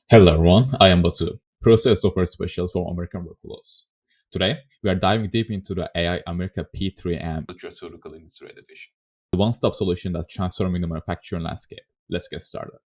Hello everyone, I am Batu, Process Software Specialist for American Workflows. Today, we are diving deep into the AI America P3M Nutraceutical Industry Edition, the one-stop solution that's transforming the manufacturing landscape. Let's get started.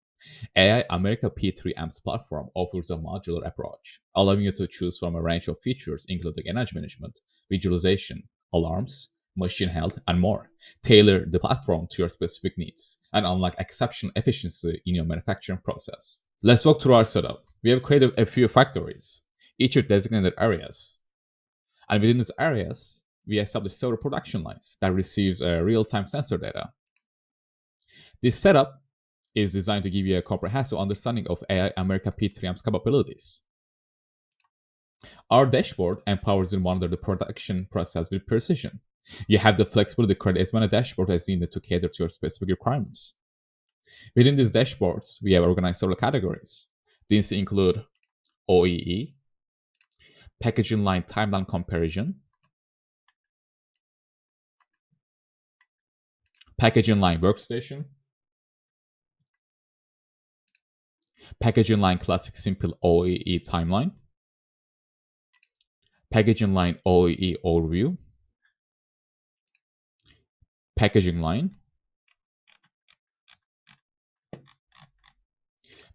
AI America P3M's platform offers a modular approach, allowing you to choose from a range of features including energy management, visualization, alarms, machine health, and more. Tailor the platform to your specific needs and unlock exceptional efficiency in your manufacturing process. Let's walk through our setup. We have created a few factories, each with designated areas. And within these areas, we established several production lines that receives real-time sensor data. This setup is designed to give you a comprehensive understanding of AI America P3M's capabilities. Our dashboard empowers you to monitor the production process with precision. You have the flexibility to create as many dashboards as needed to cater to your specific requirements. Within these dashboards, we have organized several categories. These include OEE, packaging line timeline comparison, packaging line workstation, packaging line classic simple OEE timeline, packaging line OEE overview, packaging line,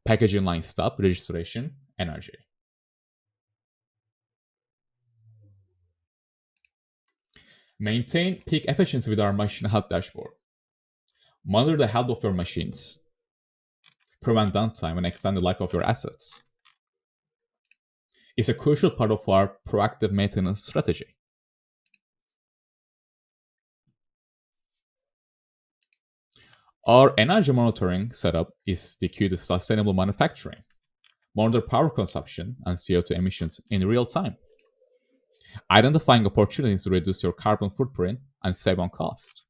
packaging line stop, registration, energy. Maintain peak efficiency with our machine health dashboard. Monitor the health of your machines. Prevent downtime and extend the life of your assets. It's a crucial part of our proactive maintenance strategy. Our energy monitoring setup is the key to sustainable manufacturing. Monitor power consumption and CO2 emissions in real time, identifying opportunities to reduce your carbon footprint and save on cost.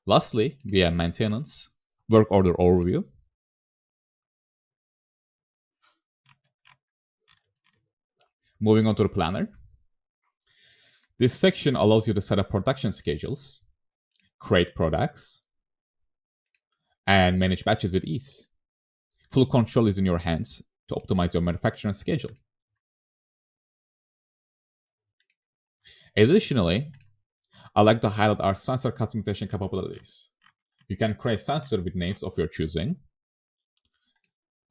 Lastly, we have maintenance, work order overview, moving on to the planner. This section allows you to set up production schedules, create products, and manage batches with ease. Full control is in your hands to optimize your manufacturing schedule. Additionally, I'd like to highlight our sensor customization capabilities. You can create sensors with names of your choosing,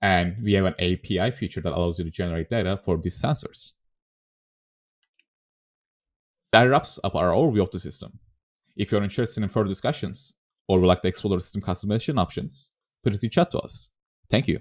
and we have an API feature that allows you to generate data for these sensors. That wraps up our overview of the system. If you're interested in further discussions or would like to explore the system customization options, please reach out to us. Thank you.